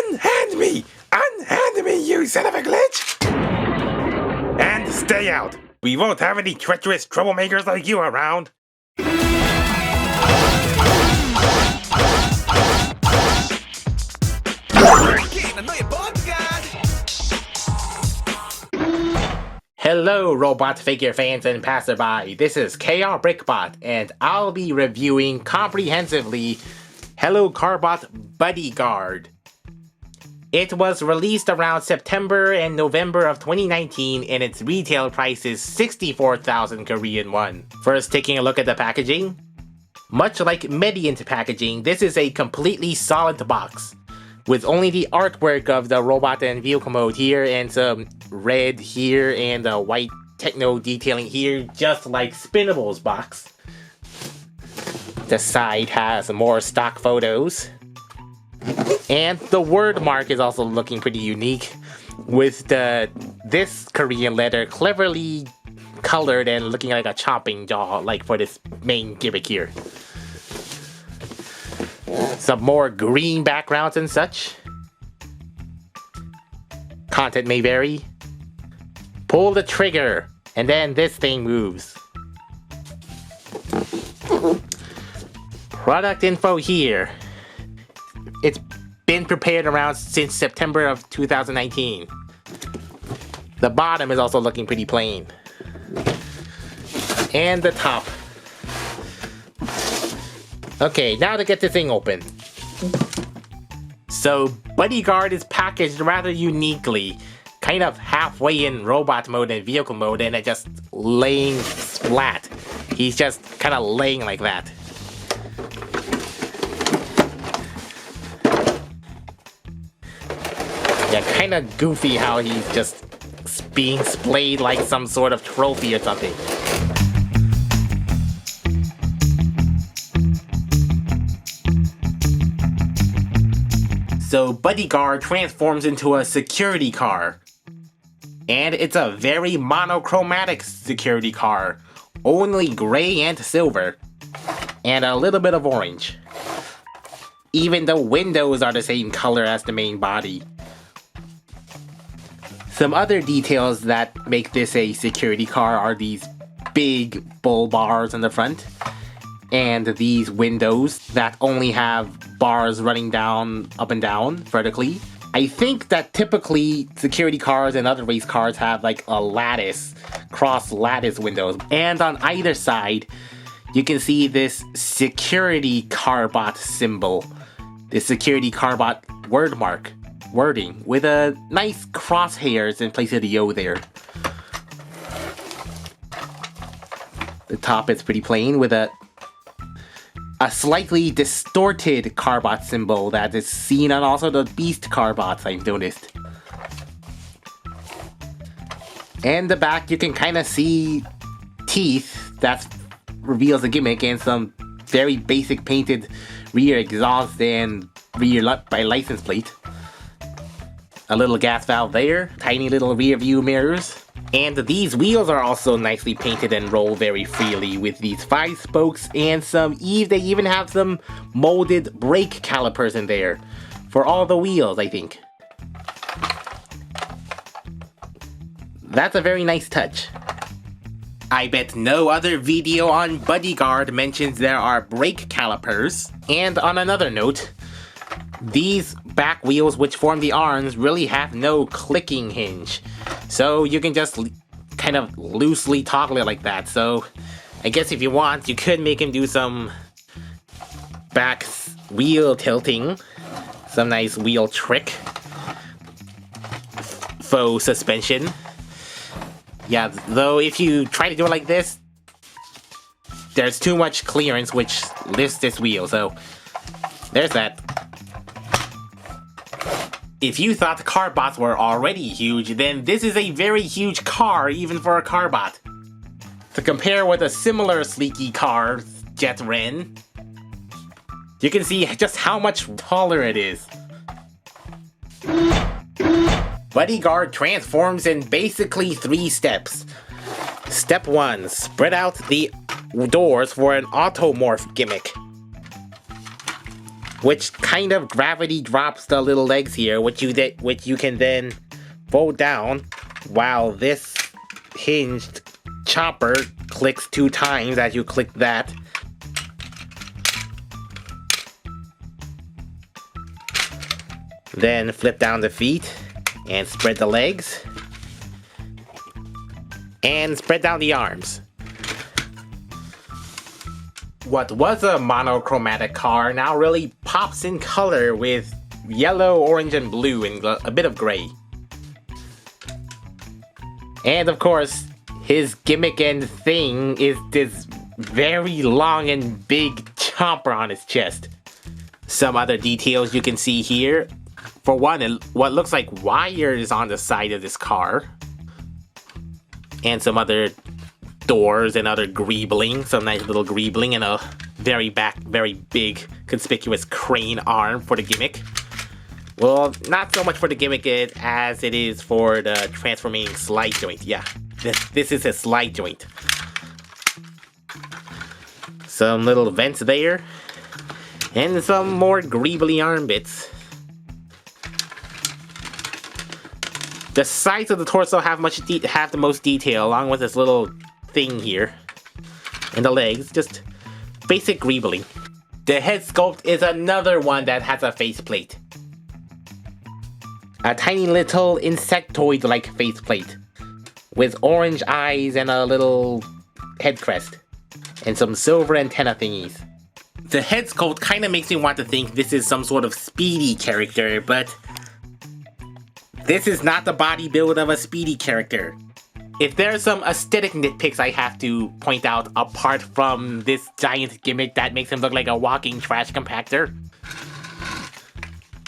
Unhand me! Unhand me, you son of a glitch! And stay out! We won't have any treacherous troublemakers like you around! Hello, robot figure fans and passerby. This is KRBrickBot, and I'll be reviewing comprehensively Carbot Buddyguard. It was released around September and November of 2019, and its retail price is 64,000 Korean won. First, taking a look at the packaging. Much like Mediant packaging, this is a completely solid box, with only the artwork of the robot and vehicle mode here, and some red here, and a white techno detailing here, just like Spinnable's box. The side has more stock photos. And the word mark is also looking pretty unique, with this Korean letter cleverly colored and looking like a chopping jaw, like for this main gimmick here. Some more green backgrounds and such. Content may vary. Pull the trigger, and then this thing moves. Product info here. It's been prepared around since September of 2019. The bottom is also looking pretty plain. And the top. Okay, now to get this thing open. So, Buddyguard is packaged rather uniquely, kind of halfway in robot mode and vehicle mode, and it just laying flat. He's just kind of laying like that. Yeah, kind of goofy how he's just being splayed like some sort of trophy or something. So Buddyguard transforms into a security car. And it's a very monochromatic security car. Only gray and silver. And a little bit of orange. Even the windows are the same color as the main body. Some other details that make this a security car are these big bull bars in the front. And these windows that only have bars running down, up and down, vertically. I think that typically security cars and other race cars have like a lattice, cross lattice windows. And on either side, you can see this security Carbot symbol. The security Carbot wording, with a nice crosshairs in place of the O there. The top is pretty plain with a slightly distorted Carbot symbol that is seen on also the Beast Carbots, I've noticed. And the back, you can kind of see teeth that reveals a gimmick, and some very basic painted rear exhaust and rear license plate. A little gas valve there, tiny little rear view mirrors. And these wheels are also nicely painted and roll very freely with these 5 spokes and they even have some molded brake calipers in there for all the wheels, I think. That's a very nice touch. I bet no other video on Buddyguard mentions there are brake calipers. And on another note, these back wheels which form the arms really have no clicking hinge. So you can just kind of loosely toggle it like that. So I guess if you want, you could make him do some back wheel tilting. Some nice wheel trick. Faux suspension. Yeah, though if you try to do it like this, there's too much clearance which lifts this wheel. So there's that. If you thought the Carbots were already huge, then this is a very huge car even for a Carbot. To compare with a similar sleeky car, Jet Ren, you can see just how much taller it is. Buddyguard transforms in basically 3 steps. Step 1, spread out the doors for an automorph gimmick. which kind of gravity drops the little legs here, which you can then fold down, while this hinged chopper clicks 2 times as you click that. Then flip down the feet and spread the legs. And spread down the arms. What was a monochromatic car now really pops in color with yellow, orange, and blue, and a bit of gray. And of course, his gimmick and thing is this very long and big chomper on his chest. Some other details you can see here. For one, what looks like wires on the side of this car. And some other doors and other greebling, some nice little greebling, and a very big, conspicuous crane arm for the gimmick. Well, not so much for the gimmick as it is for the transforming slide joint. Yeah, this is a slide joint. Some little vents there, and some more greebly arm bits. The sides of the torso have the most detail, along with this little thing here. And the legs, just basic greebly. The head sculpt is another one that has a faceplate. A tiny little insectoid-like faceplate, with orange eyes and a little head crest, and some silver antenna thingies. The head sculpt kind of makes me want to think this is some sort of Speedy character, but this is not the body build of a Speedy character. If there's some aesthetic nitpicks I have to point out apart from this giant gimmick that makes him look like a walking trash compactor,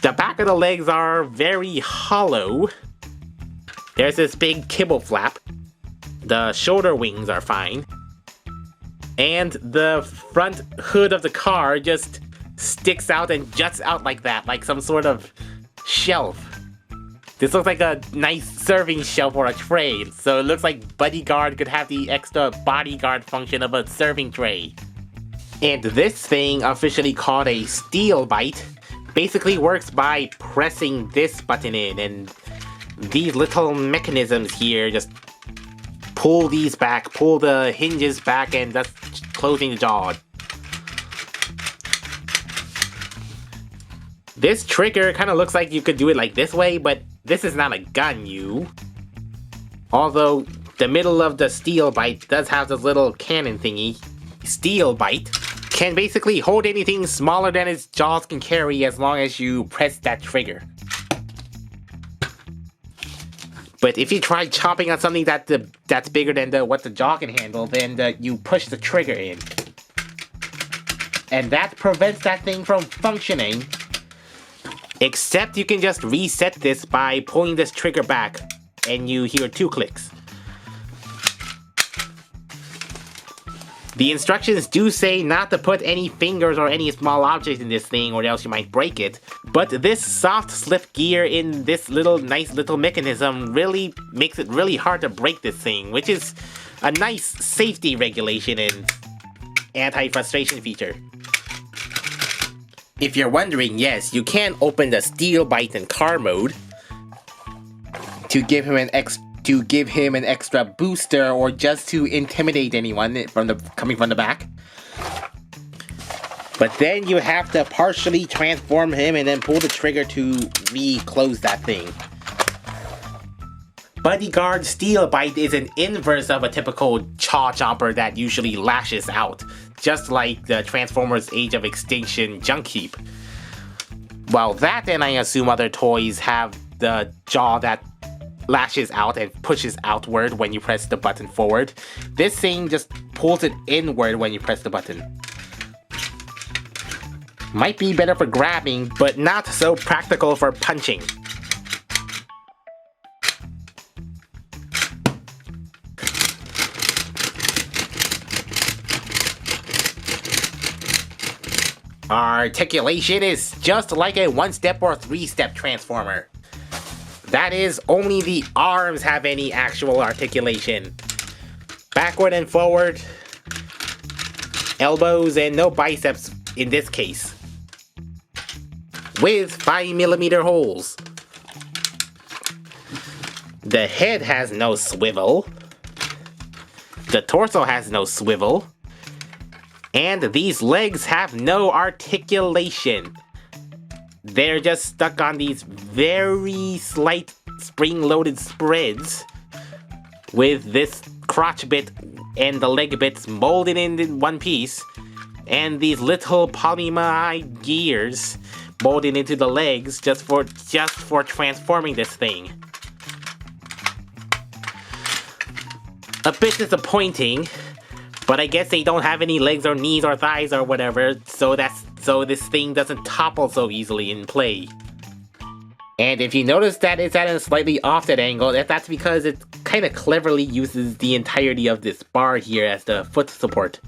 the back of the legs are very hollow. There's this big kibble flap. The shoulder wings are fine. And the front hood of the car just sticks out and juts out like that, like some sort of shelf. This looks like a nice serving shelf or a tray, so it looks like Buddyguard could have the extra bodyguard function of a serving tray. And this thing, officially called a steel bite, basically works by pressing this button in, and these little mechanisms here just pull these back, pull the hinges back, and that's closing the jaw. This trigger kind of looks like you could do it like this way, but this is not a gun, Although, the middle of the steel bite does have this little cannon thingy. Steel bite can basically hold anything smaller than its jaws can carry as long as you press that trigger. But if you try chopping on something that's bigger than what the jaw can handle, then you push the trigger in. And that prevents that thing from functioning. Except you can just reset this by pulling this trigger back, and you hear 2 clicks. The instructions do say not to put any fingers or any small objects in this thing, or else you might break it. But this soft slip gear in this nice little mechanism really makes it really hard to break this thing, which is a nice safety regulation and anti-frustration feature. If you're wondering, yes, you can open the steel bite in car mode to give him an extra booster, or just to intimidate anyone coming from the back. But then you have to partially transform him and then pull the trigger to re-close that thing. Buddyguard Steel Bite is an inverse of a typical Chaw Chomper that usually lashes out, just like the Transformers Age of Extinction Junk Heap. While that, and I assume other toys, have the jaw that lashes out and pushes outward when you press the button forward, this thing just pulls it inward when you press the button. Might be better for grabbing, but not so practical for punching. Articulation is just like a 1-step or 3-step transformer. That is, only the arms have any actual articulation. Backward and forward, elbows, and no biceps in this case. with 5mm holes. The head has no swivel. The torso has no swivel. And these legs have no articulation. They're just stuck on these very slight spring-loaded spreads with this crotch bit and the leg bits molded in one piece, and these little polyamide gears molded into the legs just for transforming this thing. A bit disappointing, but I guess they don't have any legs or knees or thighs or whatever, so this thing doesn't topple so easily in play. And if you notice that it's at a slightly offset angle, that's because it kind of cleverly uses the entirety of this bar here as the foot support.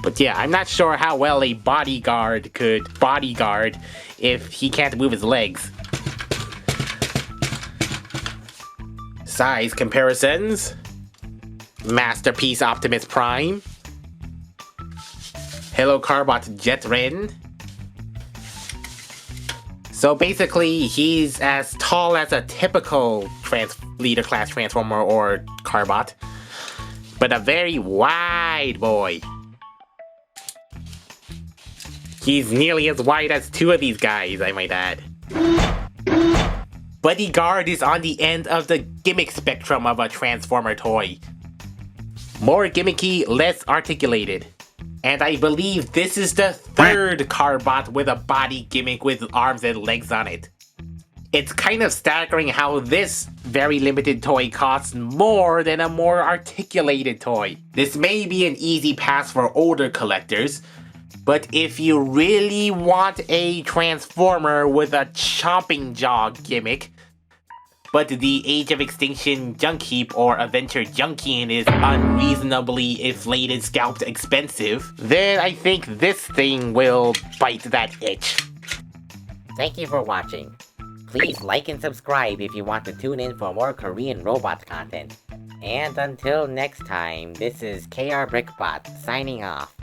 But yeah, I'm not sure how well a bodyguard could bodyguard if he can't move his legs. Size comparisons. Masterpiece Optimus Prime. Helloka봇 Jet Ren. So basically, he's as tall as a typical leader class Transformer or Carbot, but a very wide boy. He's nearly as wide as two of these guys, I might add. Buddyguard is on the end of the gimmick spectrum of a Transformer toy. More gimmicky, less articulated. And I believe this is the third Carbot with a body gimmick with arms and legs on it. It's kind of staggering how this very limited toy costs more than a more articulated toy. This may be an easy pass for older collectors, but if you really want a Transformer with a chomping jaw gimmick, but the Age of Extinction junk heap or Adventure Junkian is unreasonably inflated Sculpt expensive, then I think this thing will bite that itch. Thank you for watching. Please like and subscribe if you want to tune in for more Korean robot content. And until next time, this is KRBrickBot signing off.